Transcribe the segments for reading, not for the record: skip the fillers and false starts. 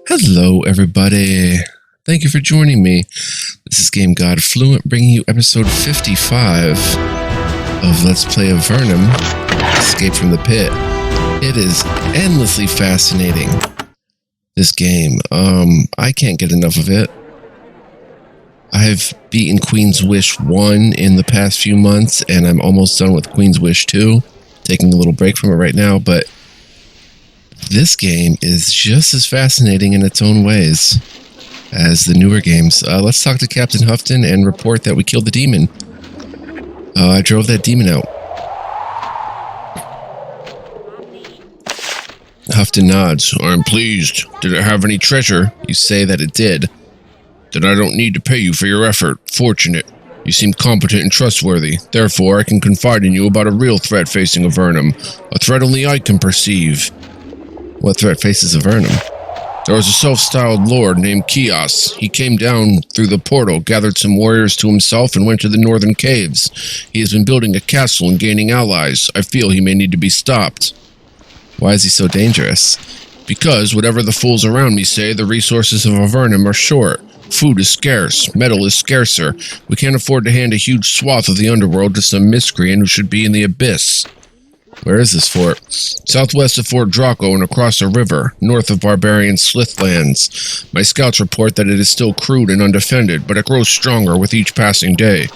Hello, everybody. Thank you for joining me. This is Game God Fluent, bringing you episode 55 of Let's Play Avernum, Escape from the Pit. It is endlessly fascinating, this game. I can't get enough of it. I've beaten Queen's Wish 1 in the past few months, and I'm almost done with Queen's Wish 2. Taking a little break from it right now, but this game is just as fascinating in its own ways as the newer games. Let's talk to Captain Houghton and report that we killed the demon. I drove that demon out. Houghton nods. I'm pleased. Did it have any treasure? You say that it did. Then I don't need to pay you for your effort. Fortunate. You seem competent and trustworthy. Therefore, I can confide in you about a real threat facing Avernum. A threat only I can perceive. What threat faces Avernum? There was a self-styled lord named MICAH. He came down through the portal, gathered some warriors to himself, and went to the northern caves. He has been building a castle and gaining allies. I feel he may need to be stopped. Why is he so dangerous? Because, whatever the fools around me say, the resources of Avernum are short. Food is scarce. Metal is scarcer. We can't afford to hand a huge swath of the underworld to some miscreant who should be in the abyss. Where is this fort? Southwest of Fort Draco and across a river, north of barbarian Slithlands. My scouts report that it is still crude and undefended, but it grows stronger with each passing day.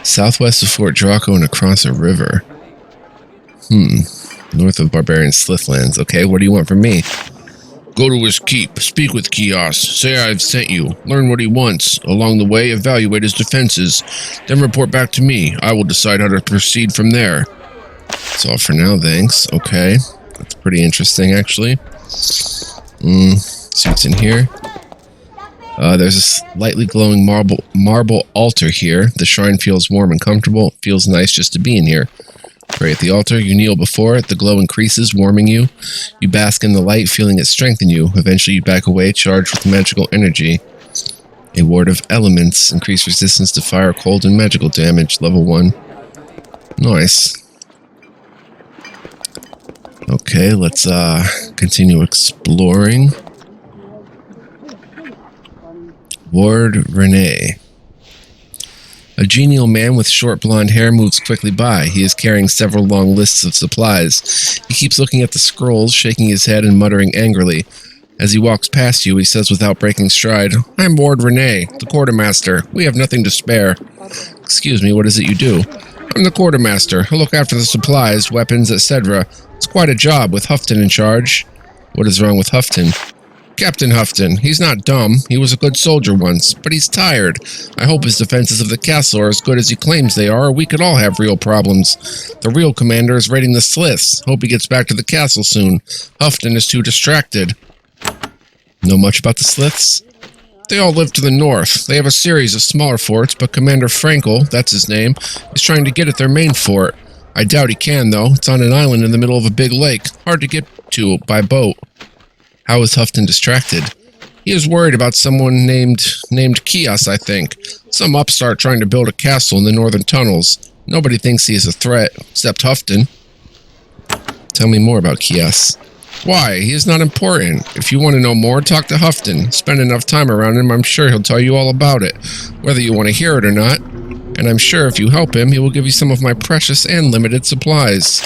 Southwest of Fort Draco and across a river. North of barbarian Slithlands. Okay, what do you want from me? Go to his keep, speak with MICAH, say I've sent you, learn what he wants. Along the way, evaluate his defenses, then report back to me. I will decide how to proceed from there. That's all for now, thanks. Okay. That's pretty interesting, actually. See what's in here. There's a slightly glowing marble altar here. The shrine feels warm and comfortable. It feels nice just to be in here. Pray at the altar. You kneel before it. The glow increases, warming you. You bask in the light, feeling it strengthen you. Eventually, you back away, charged with magical energy. A ward of elements. Increase resistance to fire, cold, and magical damage. Level 1. Nice. Okay, let's continue exploring. Ward Renee. A genial man with short blonde hair moves quickly by. He is carrying several long lists of supplies. He keeps looking at the scrolls, shaking his head and muttering angrily. As he walks past you, he says without breaking stride, I'm Ward Renee, the quartermaster. We have nothing to spare. Excuse me, what is it you do? I'm the quartermaster. I look after the supplies, weapons, etc. It's quite a job with Houghton in charge. What is wrong with Houghton? Captain Houghton. He's not dumb. He was a good soldier once, but he's tired. I hope his defenses of the castle are as good as he claims they are, or we could all have real problems. The real commander is raiding the Sliths. Hope he gets back to the castle soon. Houghton is too distracted. Know much about the Sliths? They all live to the north. They have a series of smaller forts, but Commander Frankel, that's his name, is trying to get at their main fort. I doubt he can, though. It's on an island in the middle of a big lake. Hard to get to by boat. How is Houghton distracted? He is worried about someone named MICAH, I think. Some upstart trying to build a castle in the northern tunnels. Nobody thinks he is a threat, except Houghton. Tell me more about MICAH. Why? He is not important. If you want to know more, talk to Houghton. Spend enough time around him, I'm sure he'll tell you all about it, whether you want to hear it or not. And I'm sure if you help him, he will give you some of my precious and limited supplies.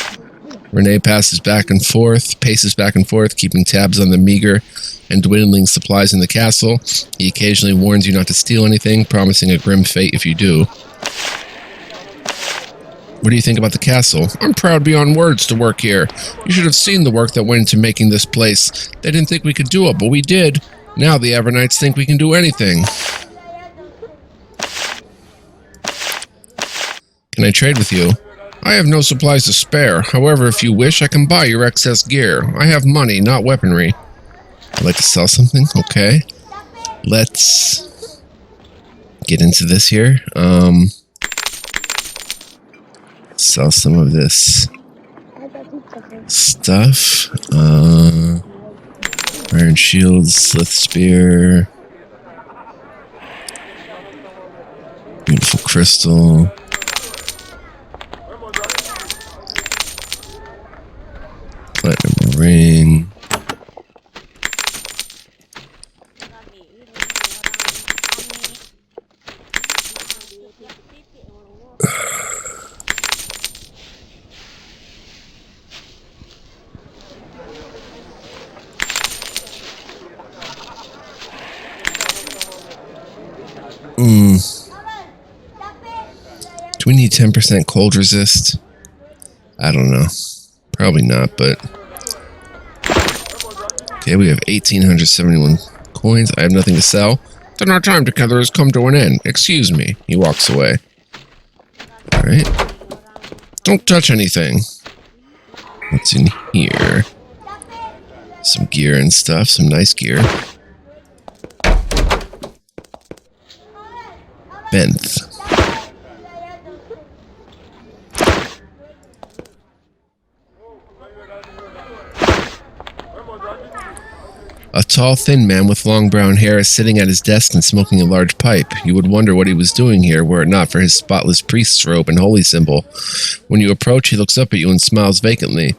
Renee paces back and forth, keeping tabs on the meager and dwindling supplies in the castle. He occasionally warns you not to steal anything, promising a grim fate if you do. What do you think about the castle? I'm proud beyond words to work here. You should have seen the work that went into making this place. They didn't think we could do it, but we did. Now the Avernites think we can do anything. Can I trade with you? I have no supplies to spare. However, if you wish, I can buy your excess gear. I have money, not weaponry. I'd like to sell something? Okay. Let's get into this here. Sell some of this stuff. Iron shield, slith spear. Beautiful crystal. Platinum ring. Do we need 10% cold resist? I don't know. Probably not, but... Okay, we have 1,871 coins. I have nothing to sell. Then our time together has come to an end. Excuse me. He walks away. Alright. Don't touch anything. What's in here? Some gear and stuff. Some nice gear. Benth. A tall, thin man with long brown hair is sitting at his desk and smoking a large pipe. You would wonder what he was doing here were it not for his spotless priest's robe and holy symbol. When you approach, he looks up at you and smiles vacantly.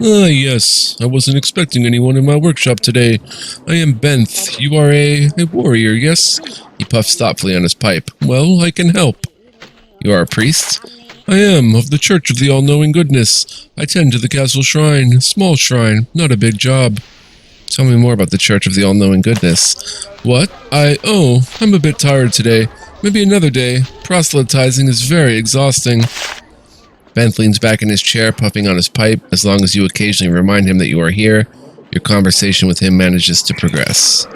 Ah, yes. I wasn't expecting anyone in my workshop today. I am Benth. You are a warrior, yes? He puffs thoughtfully on his pipe. Well, I can help. You are a priest? I am, of the Church of the All-Knowing Goodness. I tend to the castle shrine. Small shrine, not a big job. Tell me more about the Church of the All-Knowing Goodness. What? I'm a bit tired today. Maybe another day. Proselytizing is very exhausting. Benth leans back in his chair, puffing on his pipe. As long as you occasionally remind him that you are here, your conversation with him manages to progress.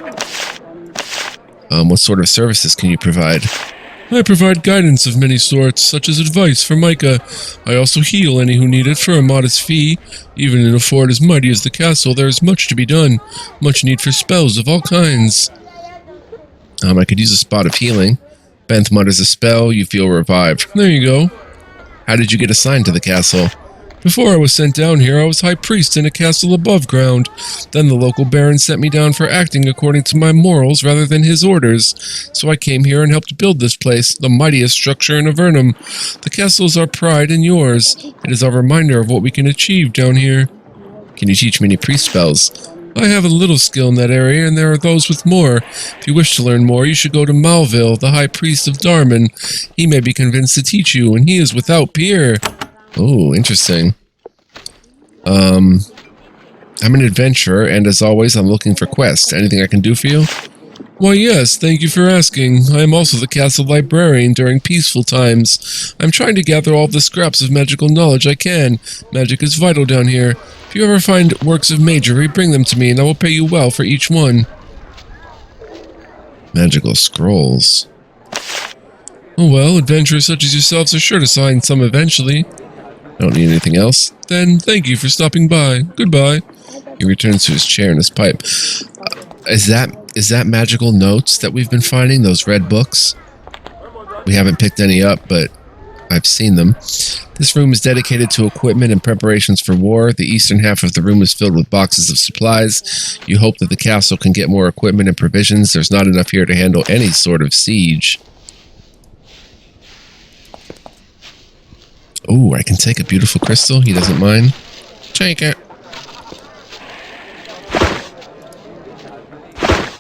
What sort of services can you provide? I provide guidance of many sorts, such as advice for Micah. I also heal any who need it for a modest fee. Even in a fort as mighty as the castle, there is much to be done. Much need for spells of all kinds. I could use a spot of healing. Benth mutters a spell, you feel revived. There you go. How did you get assigned to the castle? Before I was sent down here, I was high priest in a castle above ground. Then the local baron sent me down for acting according to my morals rather than his orders. So I came here and helped build this place, the mightiest structure in Avernum. The castle is our pride and yours. It is our reminder of what we can achieve down here. Can you teach me any priest spells? I have a little skill in that area, and there are those with more. If you wish to learn more, you should go to Malville, the high priest of Darman. He may be convinced to teach you, and he is without peer. Oh, interesting. I'm an adventurer, and as always, I'm looking for quests. Anything I can do for you? Why, yes, thank you for asking. I am also the castle librarian during peaceful times. I'm trying to gather all the scraps of magical knowledge I can. Magic is vital down here. If you ever find works of magery, bring them to me, and I will pay you well for each one. Magical scrolls. Oh well, adventurers such as yourselves are sure to find some eventually. I don't need anything else. Then, thank you for stopping by. Goodbye. He returns to his chair and his pipe. Is that magical notes that we've been finding? Those red books? We haven't picked any up, but I've seen them. This room is dedicated to equipment and preparations for war. The eastern half of the room is filled with boxes of supplies. You hope that the castle can get more equipment and provisions. There's not enough here to handle any sort of siege. Oh, I can take a beautiful crystal. He doesn't mind. Take it.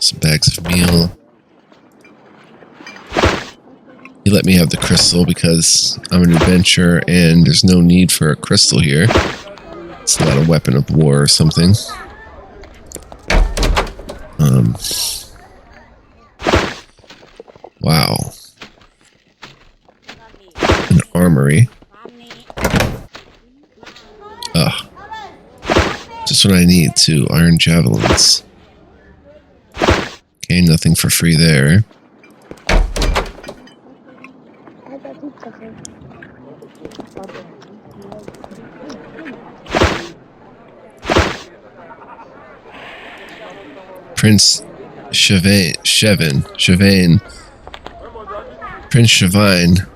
Some bags of meal. He let me have the crystal because I'm an adventurer and there's no need for a crystal here. It's not a weapon of war or something. Wow. An armory. Ugh. Just what I need, too. Iron javelins. Okay, nothing for free there. Prince Chevane. Prince Chevine.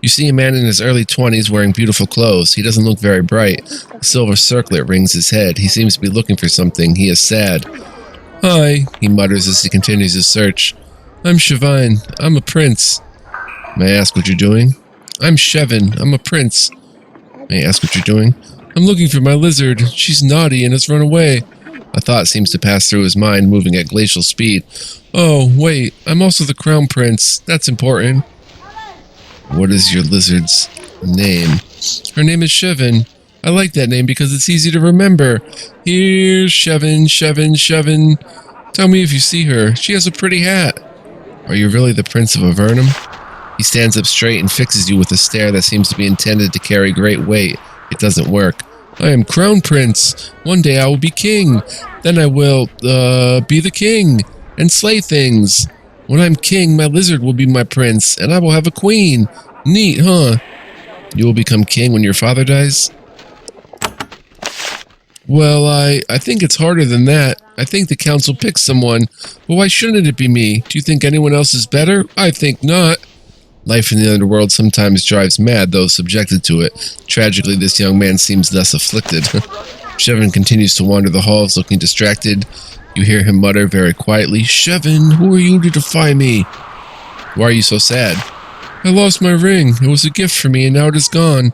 You see a man in his early 20s wearing beautiful clothes. He doesn't look very bright. A silver circlet rings his head. He seems to be looking for something. He is sad. Hi, he mutters as he continues his search. I'm Chevine. I'm a prince. May I ask what you're doing? I'm Chevin. I'm a prince. May I ask what you're doing? I'm looking for my lizard. She's naughty and has run away. A thought seems to pass through his mind, moving at glacial speed. Oh, wait. I'm also the crown prince. That's important. What is your lizard's name? Her name is Chevin. I like that name because it's easy to remember. Here's Chevin. Tell me if you see her. She has a pretty hat. Are you really the Prince of Avernum? He stands up straight and fixes you with a stare that seems to be intended to carry great weight. It doesn't work. I am Crown Prince. One day I will be king. Then I will, be the king and slay things. When I'm king, my lizard will be my prince, and I will have a queen. Neat, huh? You will become king when your father dies? Well, I think it's harder than that. I think the council picks someone. But why shouldn't it be me? Do you think anyone else is better? I think not. Life in the underworld sometimes drives mad, though subjected to it. Tragically, this young man seems less afflicted. Shevin continues to wander the halls, looking distracted. You hear him mutter very quietly, Shevin, who are you to defy me? Why are you so sad? I lost my ring. It was a gift for me, and now it is gone.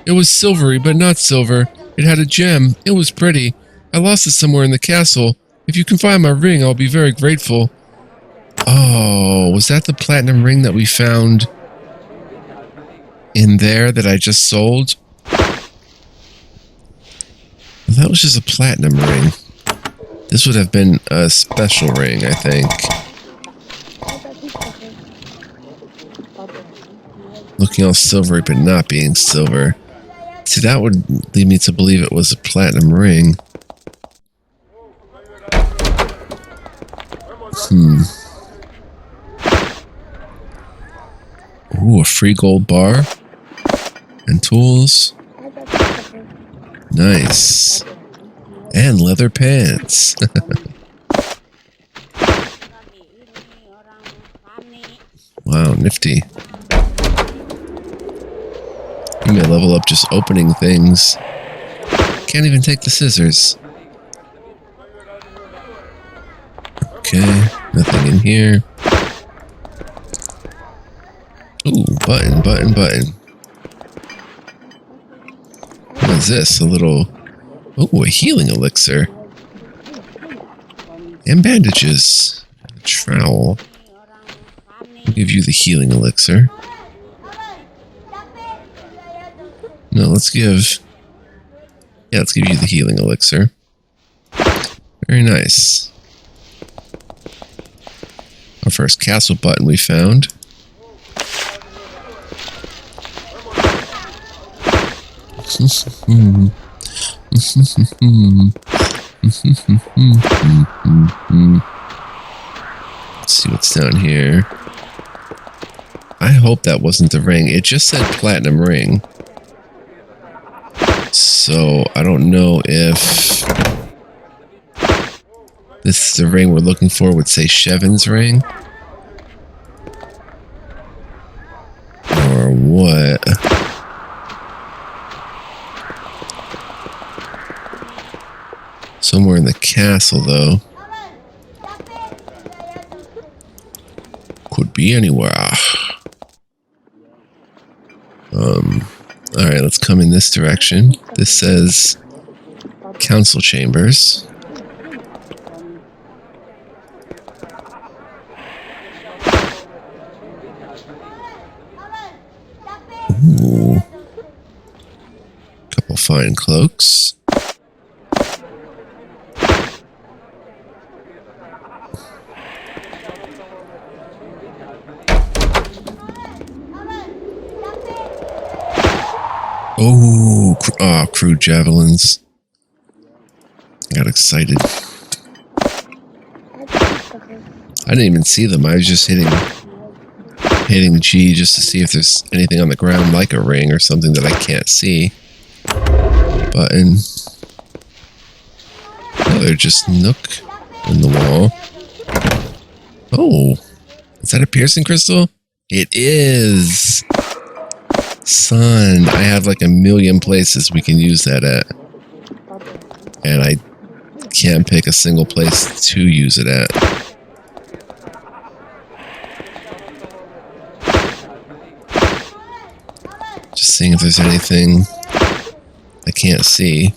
It was silvery, but not silver. It had a gem. It was pretty. I lost it somewhere in the castle. If you can find my ring, I'll be very grateful. Oh, was that the platinum ring that we found in there that I just sold? That was just a platinum ring. This would have been a special ring, I think. Looking all silvery, but not being silver. See, that would lead me to believe it was a platinum ring. Ooh, a free gold bar. And tools. Nice. And leather pants. Wow, nifty. You may level up just opening things. Can't even take the scissors. Okay, nothing in here. Ooh, button, button, button. What is this? A little... Oh, a healing elixir. And bandages. A trowel. I'll give you the healing elixir. No, let's give... Yeah, let's give you the healing elixir. Very nice. Our first castle button we found. Let's see what's down here. I hope that wasn't the ring. It just said platinum ring. So, I don't know if this is the ring we're looking for. Would say Shevin's ring? Or what? Somewhere in the castle, though. Could be anywhere. Alright, let's come in this direction. This says council chambers. Ooh. Couple fine cloaks. Oh, crude javelins. I got excited. I didn't even see them. I was just hitting G just to see if there's anything on the ground like a ring or something that I can't see. Button. Oh, they're just nook in the wall. Oh, is that a piercing crystal? It is. Son, I have like a million places we can use that at. And I can't pick a single place to use it at. Just seeing if there's anything I can't see.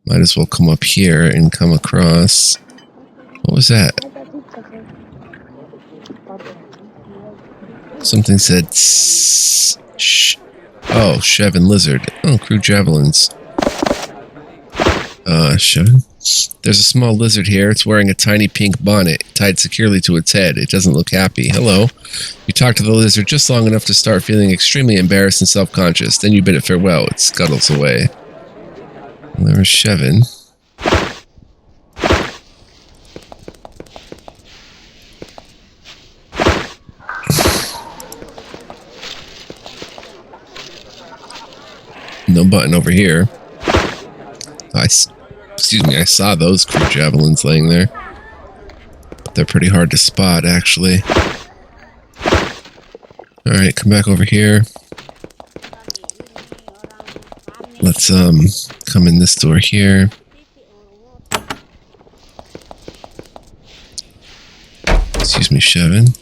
Might as well come up here and come across. What was that? Something said shh. Oh, Shevin lizard. Oh, crude javelins. Seven. There's a small lizard here. It's wearing a tiny pink bonnet tied securely to its head. It doesn't look happy. Hello. You talk to the lizard just long enough to start feeling extremely embarrassed and self-conscious. Then you bid it farewell. It scuttles away. Well, there's Shevin. No button over here. Excuse me, I saw those crew javelins laying there. But they're pretty hard to spot, actually. Alright, come back over here. Let's, come in this door here. Excuse me, Shevin.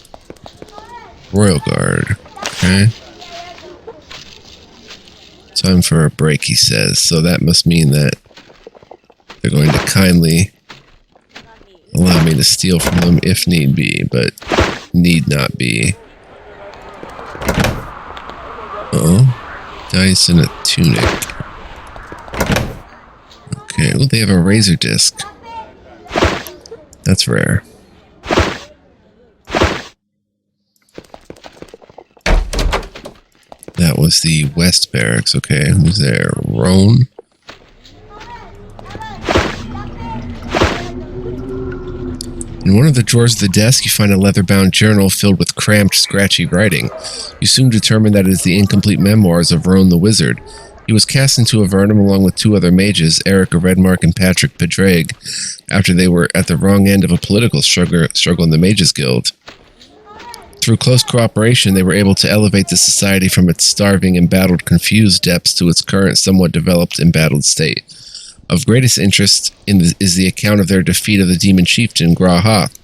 Royal Guard. Okay. Time for a break, he says. So that must mean that they're going to kindly allow me to steal from them if need be, but need not be. Uh-oh. Dice and a tunic. Okay, well, they have a razor disc. That's rare. That was the West Barracks. Okay, who's there? Roan. In one of the drawers of the desk, you find a leather-bound journal filled with cramped, scratchy writing. You soon determine that it is the incomplete memoirs of Roan the Wizard. He was cast into Avernum along with two other mages, Eric Redmark and Patrick Pedraig, after they were at the wrong end of a political struggle in the Mages Guild. Through close cooperation, they were able to elevate the society from its starving, embattled, confused depths to its current, somewhat developed, embattled state. Of greatest interest is the account of their defeat of the demon chieftain, Grahoth.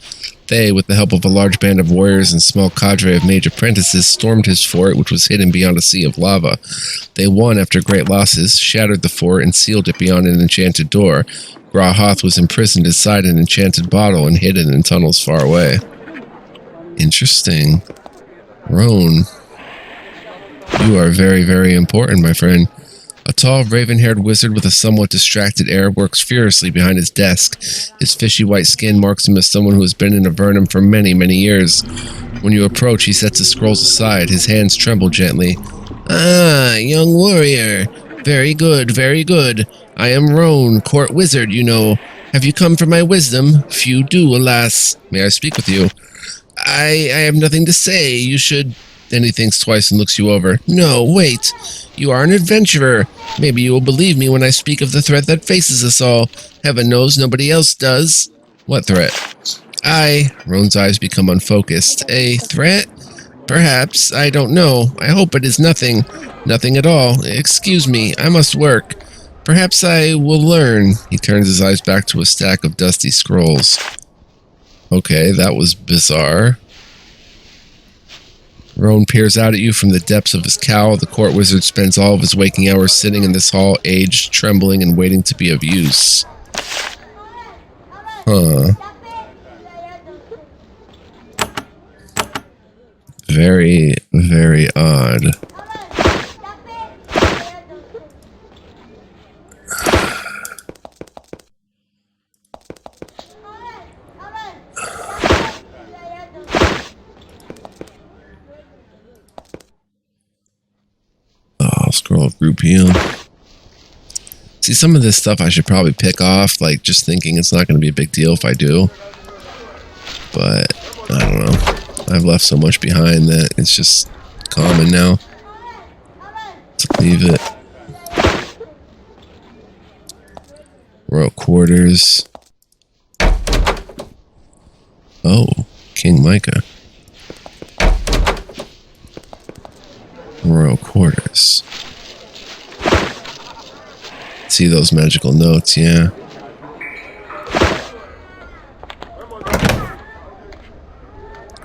They, with the help of a large band of warriors and small cadre of mage apprentices, stormed his fort, which was hidden beyond a sea of lava. They won after great losses, shattered the fort, and sealed it beyond an enchanted door. Grahoth was imprisoned inside an enchanted bottle and hidden in tunnels far away. Interesting. Roan. You are very, very important, my friend. A tall, raven-haired wizard with a somewhat distracted air works furiously behind his desk. His fishy white skin marks him as someone who has been in Avernum for many, many years. When you approach, he sets his scrolls aside. His hands tremble gently. Ah, young warrior. Very good, very good. I am Roan, court wizard, you know. Have you come for my wisdom? Few do, alas. May I speak with you? I have nothing to say. You should... Then he thinks twice and looks you over. No, wait. You are an adventurer. Maybe you will believe me when I speak of the threat that faces us all. Heaven knows nobody else does. What threat? Roan's eyes become unfocused. A threat? Perhaps. I don't know. I hope it is nothing. Nothing at all. Excuse me. I must work. Perhaps I will learn. He turns his eyes back to a stack of dusty scrolls. Okay, that was bizarre. Roan peers out at you from the depths of his cowl. The court wizard spends all of his waking hours sitting in this hall, aged, trembling, and waiting to be of use. Huh. Very, very odd. Scroll of group heal. See, some of this stuff I should probably pick off, like just thinking it's not going to be a big deal if I do. But, I don't know. I've left so much behind that it's just common now to leave it. Royal quarters. Oh, King MICAH. Royal quarters. See those magical notes, yeah.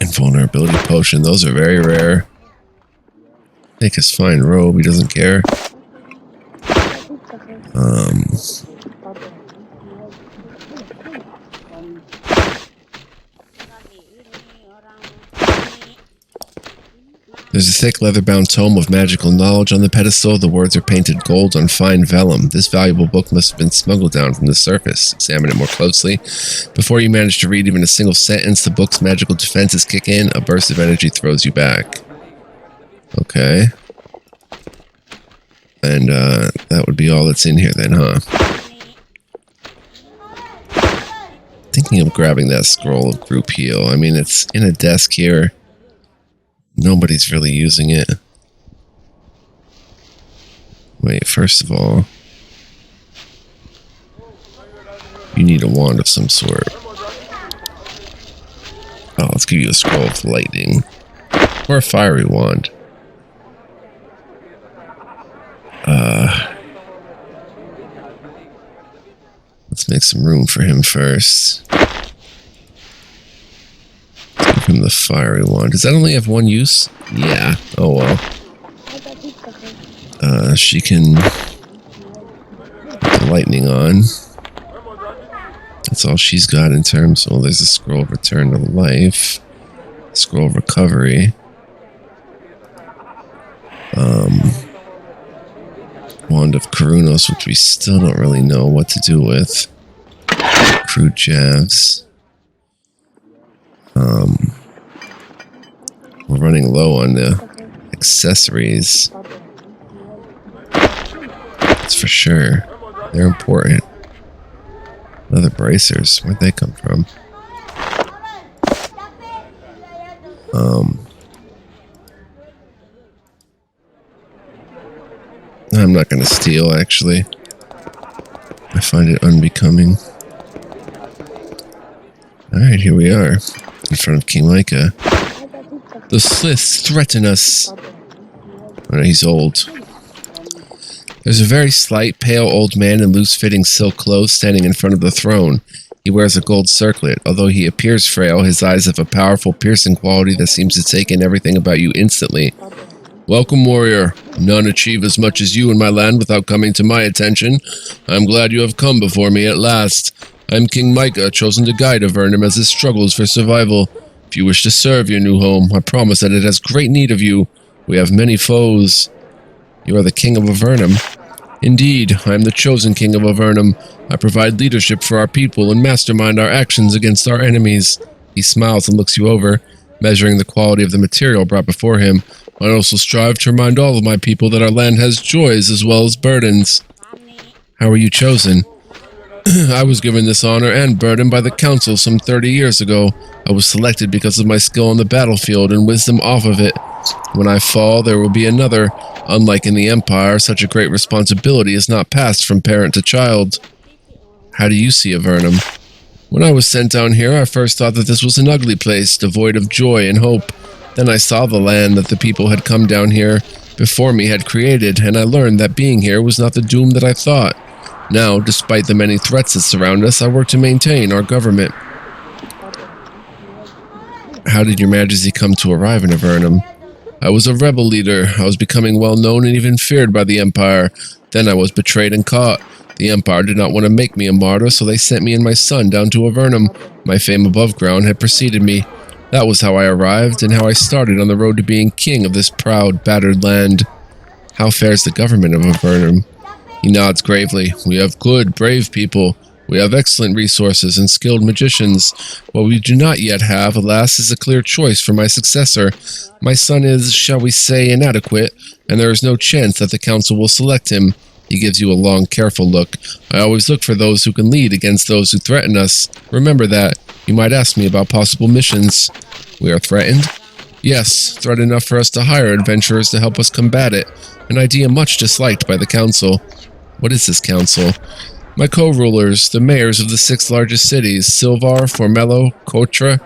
Invulnerability potion, those are very rare. Take his fine robe, he doesn't care. There's a thick leather-bound tome of magical knowledge on the pedestal. The words are painted gold on fine vellum. This valuable book must have been smuggled down from the surface. Examine it more closely. Before you manage to read even a single sentence, the book's magical defenses kick in. A burst of energy throws you back. Okay. And that would be all that's in here then, huh? Thinking of grabbing that scroll of group heal. I mean, it's in a desk here. Nobody's really using it. Wait, first of all, you need a wand of some sort. Oh, let's give you a scroll of lightning. Or a fiery wand. Let's make some room for him first. Give him the fiery wand. Does that only have one use? Yeah. Oh well. She can put the lightning on. That's all she's got in terms. Oh, there's a scroll of return to life. Scroll of recovery. Wand of Karunos, which we still don't really know what to do with. Crude jabs. We're running low on the accessories. That's for sure. They're important. Leather bracers. Where'd they come from? I'm not going to steal, actually. I find it unbecoming. Alright, here we are. In front of King MICAH. The Sliths threaten us. Oh, no, he's old. There's a very slight, pale old man in loose-fitting silk clothes standing in front of the throne. He wears a gold circlet. Although he appears frail, his eyes have a powerful, piercing quality that seems to take in everything about you instantly. Welcome, warrior. None achieve as much as you in my land without coming to my attention. I'm glad you have come before me at last. I'm King MICAH, chosen to guide Avernum as it struggles for survival. If you wish to serve your new home, I promise that it has great need of you. We have many foes. You are the King of Avernum. Indeed, I am the chosen King of Avernum. I provide leadership for our people and mastermind our actions against our enemies. He smiles and looks you over, measuring the quality of the material brought before him. I also strive to remind all of my people that our land has joys as well as burdens. How were you chosen? I was given this honor and burden by the council some 30 years ago. I was selected because of my skill on the battlefield and wisdom off of it. When I fall, there will be another. Unlike in the Empire, such a great responsibility is not passed from parent to child. How do you see Avernum? When I was sent down here, I first thought that this was an ugly place, devoid of joy and hope. Then I saw the land that the people had come down here before me had created, and I learned that being here was not the doom that I thought. Now, despite the many threats that surround us, I work to maintain our government. How did your majesty come to arrive in Avernum? I was a rebel leader. I was becoming well known and even feared by the Empire. Then I was betrayed and caught. The Empire did not want to make me a martyr, so they sent me and my son down to Avernum. My fame above ground had preceded me. That was how I arrived, and how I started on the road to being king of this proud, battered land. How fares the government of Avernum? He nods gravely. We have good, brave people. We have excellent resources and skilled magicians. What we do not yet have, alas, is a clear choice for my successor. My son is, shall we say, inadequate, and there is no chance that the council will select him. He gives you a long, careful look. I always look for those who can lead against those who threaten us. Remember that. You might ask me about possible missions. We are threatened? Yes, threat enough for us to hire adventurers to help us combat it. An idea much disliked by the council. What is this council? My co-rulers, the mayors of the 6 largest cities, Silvar, Formello, Kotra,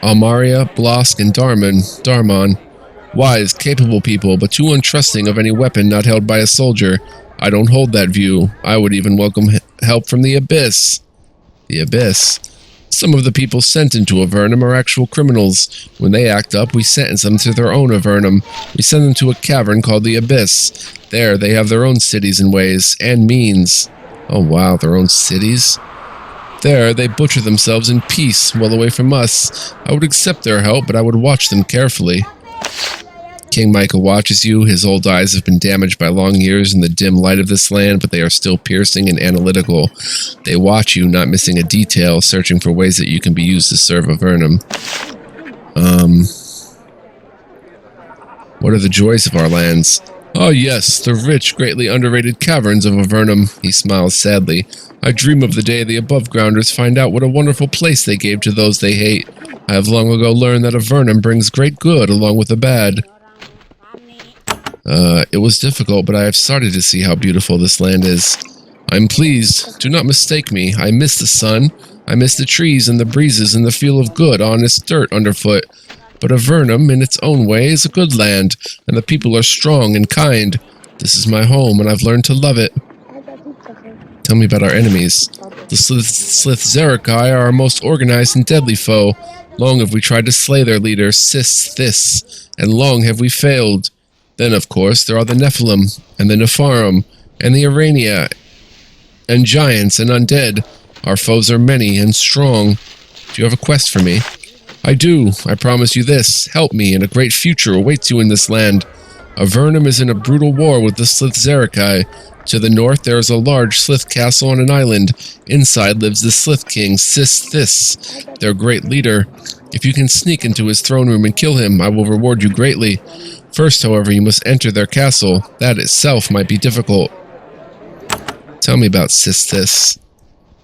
Almaria, Blosk, and Darmon. Wise, capable people, but too untrusting of any weapon not held by a soldier. I don't hold that view. I would even welcome help from the Abyss. The Abyss? Some of the people sent into Avernum are actual criminals. When they act up, we sentence them to their own Avernum. We send them to a cavern called the Abyss. There, they have their own cities and ways, and means. Oh wow, their own cities? There, they butcher themselves in peace, well away from us. I would accept their help, but I would watch them carefully. King MICAH watches you. His old eyes have been damaged by long years in the dim light of this land, but they are still piercing and analytical. They watch you, not missing a detail, searching for ways that you can be used to serve Avernum. What are the joys of our lands? Oh yes, the rich, greatly underrated caverns of Avernum. He smiles sadly. I dream of the day the above-grounders find out what a wonderful place they gave to those they hate. I have long ago learned that Avernum brings great good along with the bad. It was difficult, but I have started to see how beautiful this land is. I'm pleased. Do not mistake me. I miss the sun. I miss the trees and the breezes and the feel of good, honest dirt underfoot. But Avernum, in its own way, is a good land, and the people are strong and kind. This is my home, and I've learned to love it. Tell me about our enemies. The Slith Zerakai are our most organized and deadly foe. Long have we tried to slay their leader, Sis This, and long have we failed. Then, of course, there are the Nephilim, and the Nepharim, and the Arania, and giants and undead. Our foes are many and strong. Do you have a quest for me? I do. I promise you this. Help me, and a great future awaits you in this land. Avernum is in a brutal war with the Slith Zerakai. To the north, there is a large Slith castle on an island. Inside lives the Slith king, Sis This, their great leader. If you can sneak into his throne room and kill him, I will reward you greatly. First, however, you must enter their castle. That itself might be difficult. Tell me about Sis This.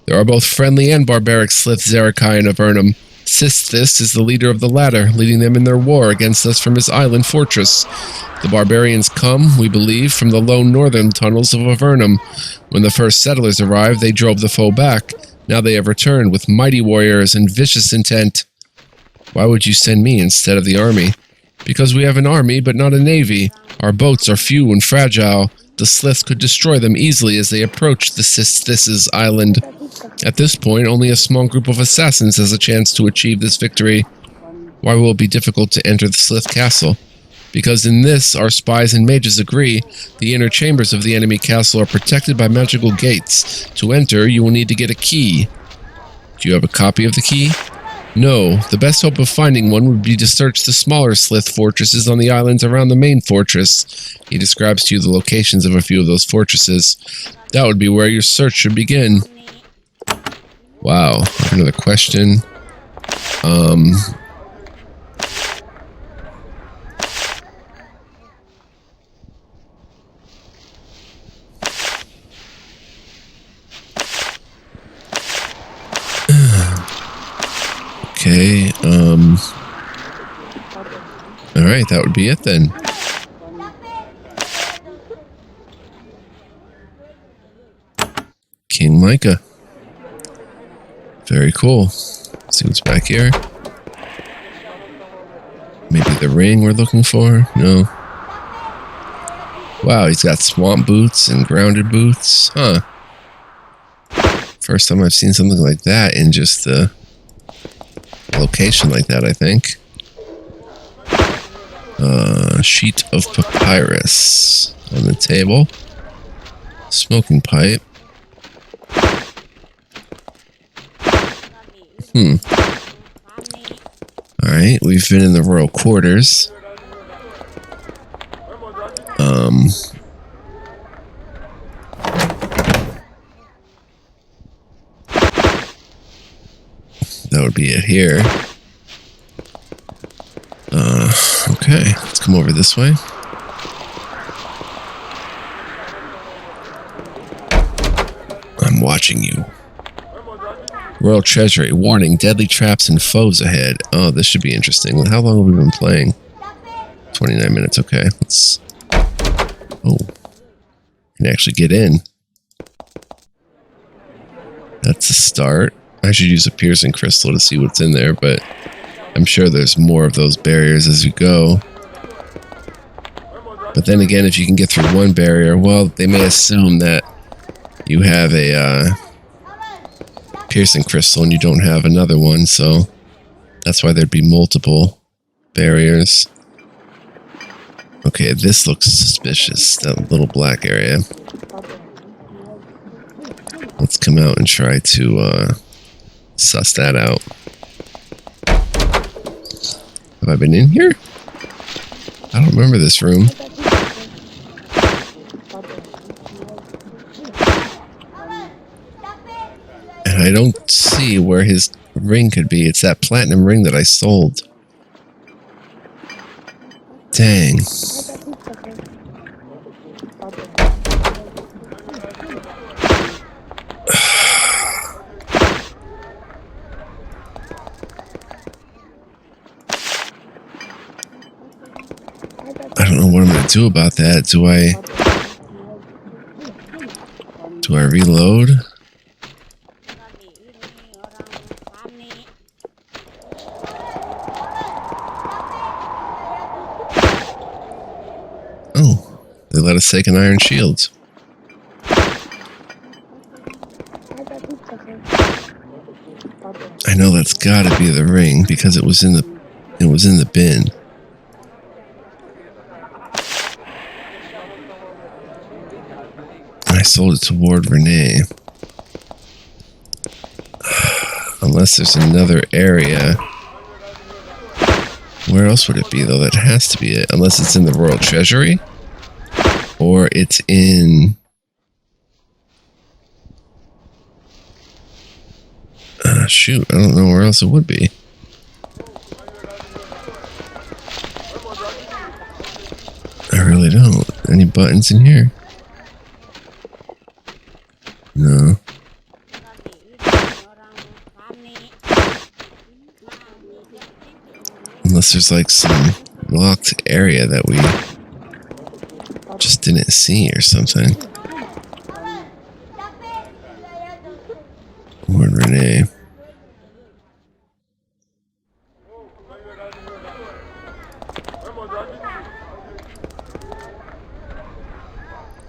There are both friendly and barbaric Slith Zerakai in Avernum. Sis This is the leader of the latter, leading them in their war against us from his island fortress. The barbarians come, we believe, from the lone northern tunnels of Avernum. When the first settlers arrived, they drove the foe back. Now they have returned with mighty warriors and vicious intent. Why would you send me instead of the army? Because we have an army, but not a navy. Our boats are few and fragile. The Sliths could destroy them easily as they approach the Sis This's island. At this point, only a small group of assassins has a chance to achieve this victory. Why will it be difficult to enter the Slith castle? Because in this, our spies and mages agree, the inner chambers of the enemy castle are protected by magical gates. To enter, you will need to get a key. Do you have a copy of the key? No. The best hope of finding one would be to search the smaller Slith fortresses on the islands around the main fortress. He describes to you the locations of a few of those fortresses. That would be where your search should begin. Wow. Another question. Okay, alright, that would be it then. King MICAH. Very cool. Let's see what's back here. Maybe the ring we're looking for? No. Wow, he's got swamp boots and grounded boots. Huh. First time I've seen something like that in just a location like that, I think. Sheet of papyrus on the table. Smoking pipe. Alright, we've been in the royal quarters. That would be it here. Okay, let's come over this way. I'm watching you. Royal Treasury. Warning, deadly traps and foes ahead. Oh, this should be interesting. How long have we been playing? 29 minutes, okay. Let's... Oh. Can actually get in. That's a start. I should use a piercing crystal to see what's in there, but I'm sure there's more of those barriers as you go. But then again, if you can get through one barrier, well, they may assume that you have a piercing crystal and you don't have another one, so that's why there'd be multiple barriers. Okay, this looks suspicious, that little black area. Let's come out and try to suss that out. Have I been in here? I don't remember this room. And I don't see where his ring could be. It's that platinum ring that I sold. Dang. I don't know what I'm going to do about that. Do I reload? Oh, they let us take an iron shield. I know that's got to be the ring because it was in the bin. I sold it to Ward Renee. Unless there's another area. Where else would it be, though? That has to be it. Unless it's in the Royal Treasury. Or it's in... shoot, I don't know where else it would be. I really don't. Any buttons in here? No. Unless there's like some locked area that we just didn't see or something. Lord Renee.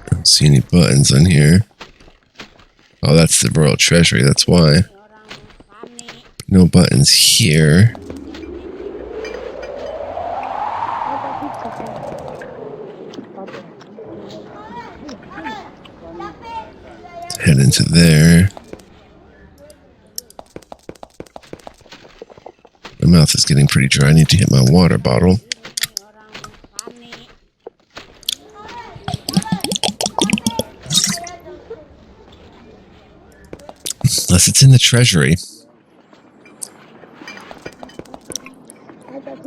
I don't see any buttons on here. Oh, that's the Royal Treasury, that's why. No buttons here. Let's head into there. My mouth is getting pretty dry. I need to hit my water bottle. Unless it's in the treasury.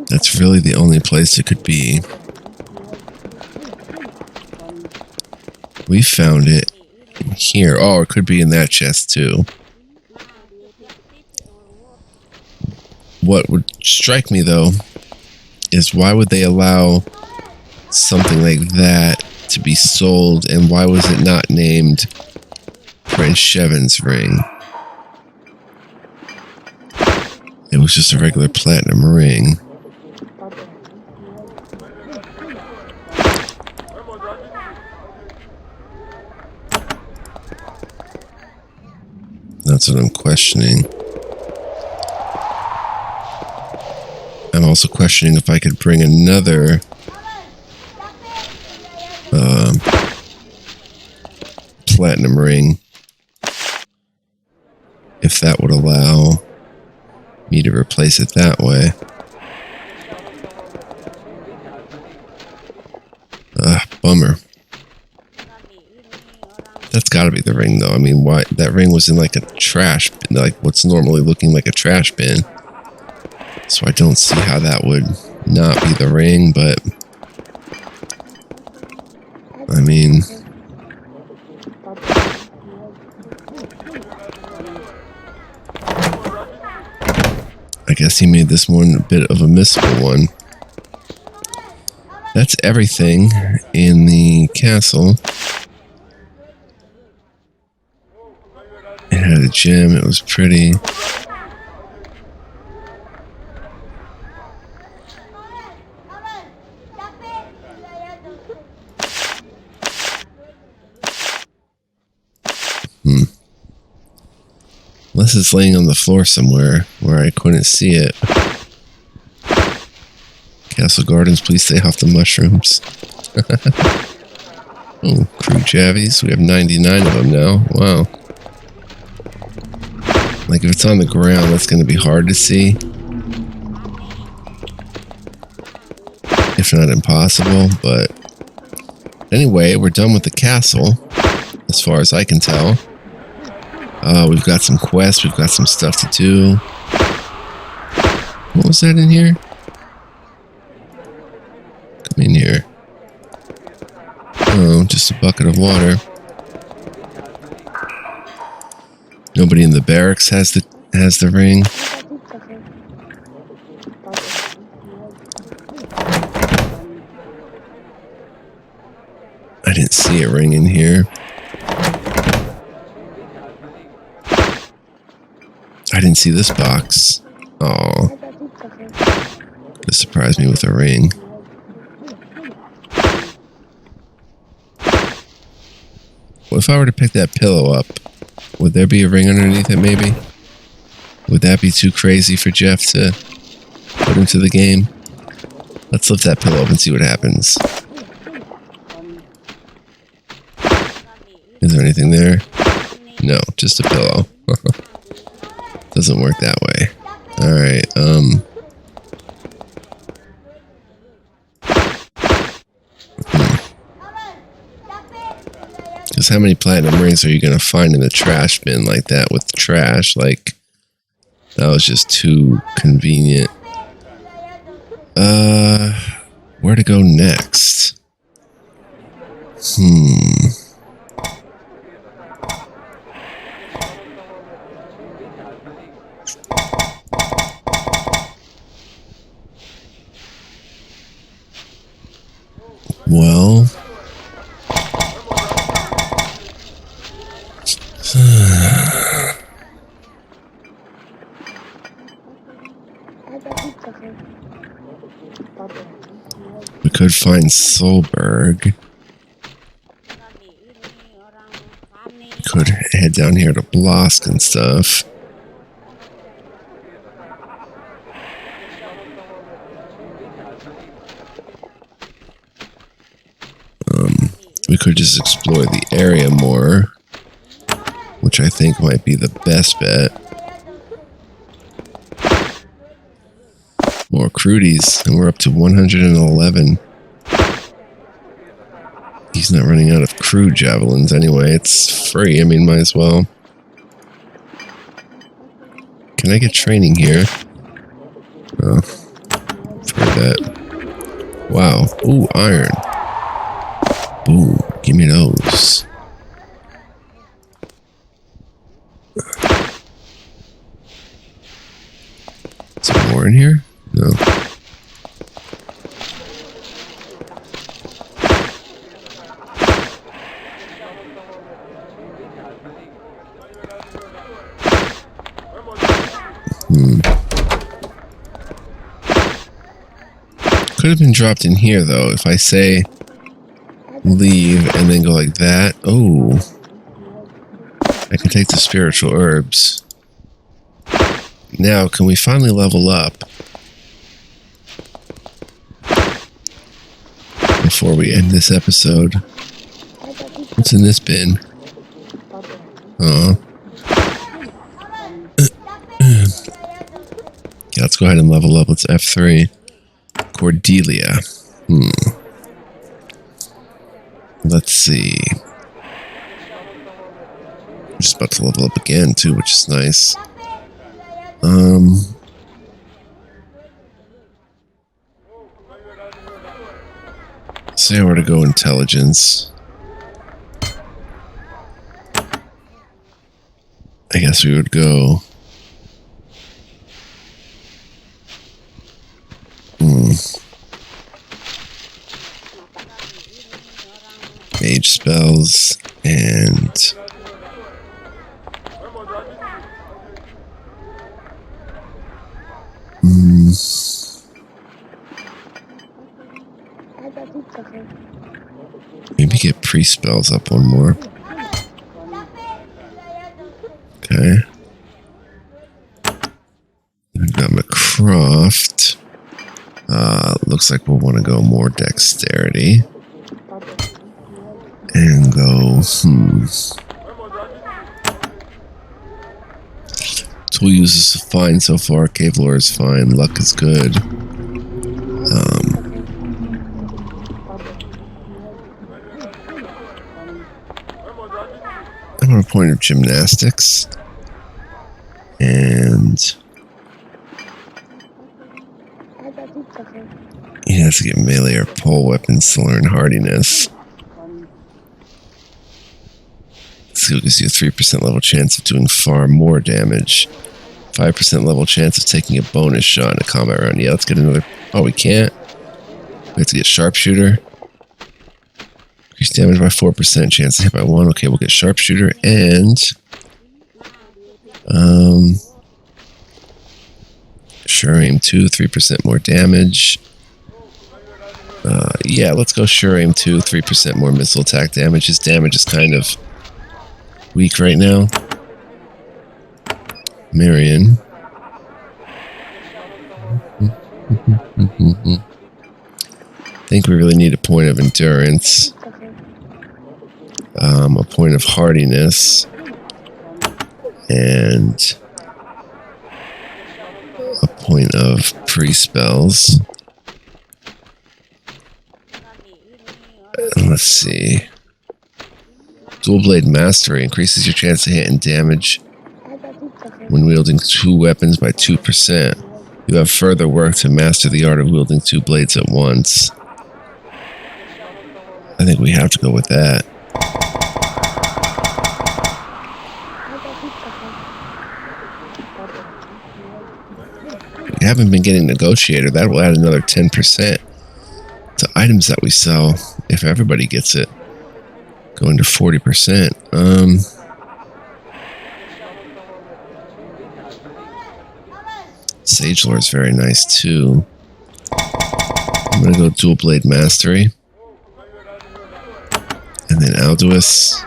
That's really the only place it could be. We found it in here. Oh, it could be in that chest too. What would strike me though is why would they allow something like that to be sold, and why was it not named Prince Shevan's ring? It was just a regular platinum ring. That's what I'm questioning. I'm also questioning if I could bring another platinum ring, if that would allow me to replace it that way. Bummer. That's gotta be the ring though. I mean, why? That ring was in like a trash bin, like what's normally looking like a trash bin. So I don't see how that would not be the ring, but I mean, I guess he made this one a bit of a missable one. That's everything in the castle. It had a gym, it was pretty. Unless it's laying on the floor somewhere where I couldn't see it. Castle Gardens, please stay off the mushrooms. Oh, crew javies. We have 99 of them now. Wow. Like if it's on the ground, that's going to be hard to see. If not impossible, but anyway, we're done with the castle, as far as I can tell. We've got some quests, we've got some stuff to do. What was that in here? Come in here. Oh, just a bucket of water. Nobody in the barracks has the ring. I didn't see a ring in here. I didn't see this box. Oh, could have surprised me with a ring. What if I were to pick that pillow up? Would there be a ring underneath it, maybe? Would that be too crazy for Jeff to put into the game? Let's lift that pillow up and see what happens. Is there anything there? No, just a pillow. Doesn't work that way. Alright, Because how many platinum rings are you going to find in the trash bin like that with trash? Like, that was just too convenient. Where to go next? Well, we could find Solberg. We could head down here to Blosk and stuff. We could just explore the area more, which I think might be the best bet. More crudies, and we're up to 111. He's not running out of crude javelins anyway. It's free, I mean, might as well. Can I get training here? Oh, I've heard that. Wow. Ooh, iron. Ooh, give me those. Is there more in here? No. Could have been dropped in here, though, if I say leave and then go like that. Oh, I can take the spiritual herbs. Now, can we finally level up before we end this episode? What's in this bin? Oh. Yeah, let's go ahead and level up. Let's F3. Cordelia. Let's see. I'm just about to level up again, too, which is nice. Say I were to go intelligence. I guess we would go. Mage spells and maybe get priest spells up one more. Okay. We've got McCroft. Looks like we'll want to go more dexterity. And go, Tool uses is fine so far. Cave lore is fine. Luck is good. point of gymnastics. And he has to get melee or pole weapons to learn hardiness. Skill gives you a 3% level chance of doing far more damage. 5% level chance of taking a bonus shot in a combat round. Yeah, let's get another... Oh, we can't. We have to get sharpshooter. Increase damage by 4%. Chance to hit by 1. Okay, we'll get sharpshooter and... Sure aim 2, 3% more damage. Yeah, let's go sure aim 2, 3% more missile attack damage. His damage is kind of weak right now. Marion. I think we really need a point of endurance. A point of hardiness. And a point of pre-spells. Let's see. Dual Blade Mastery increases your chance to hit and damage when wielding 2 weapons by 2%. You have further work to master the art of wielding 2 blades at once. I think we have to go with that. We haven't been getting Negotiator. That will add another 10% to items that we sell if everybody gets it. Going to 40%. Sage Lore is very nice too. I'm going to go Dual Blade Mastery. And then Alduus.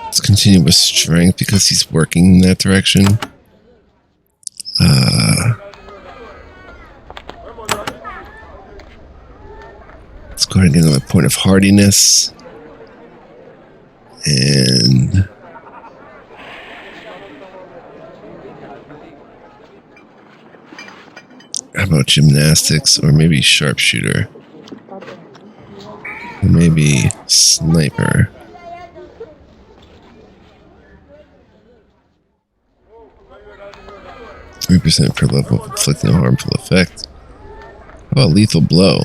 Let's continue with Strength because he's working in that direction. Let's go ahead and get another point of hardiness. And how about gymnastics or maybe sharpshooter? Or maybe sniper. %3 per level of inflicting a harmful effect. How about lethal blow?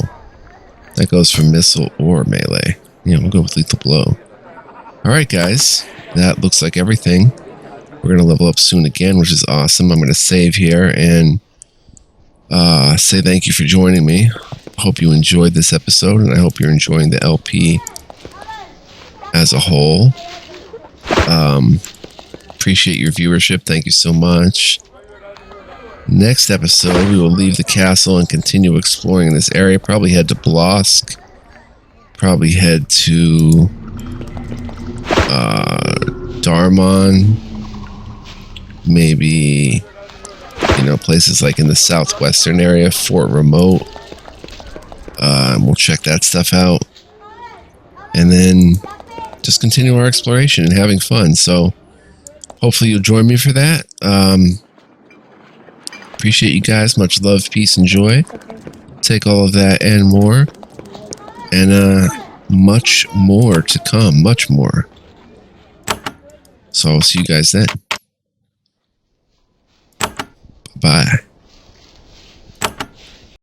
That goes for missile or melee. Yeah, we'll go with lethal blow. Alright guys, that looks like everything. We're going to level up soon again, which is awesome. I'm going to save here and say thank you for joining me. Hope you enjoyed this episode, and I hope you're enjoying the LP as a whole. Appreciate your viewership. Thank you so much. Next episode, we will leave the castle and continue exploring this area. Probably head to Blosk. Probably head to Darmon. Maybe, you know, places like in the southwestern area, Fort Remote. We'll check that stuff out. And then just continue our exploration and having fun. So hopefully you'll join me for that. Appreciate you guys. Much love, peace, and joy. Take all of that and more. And much more to come. Much more. So I'll see you guys then. Bye.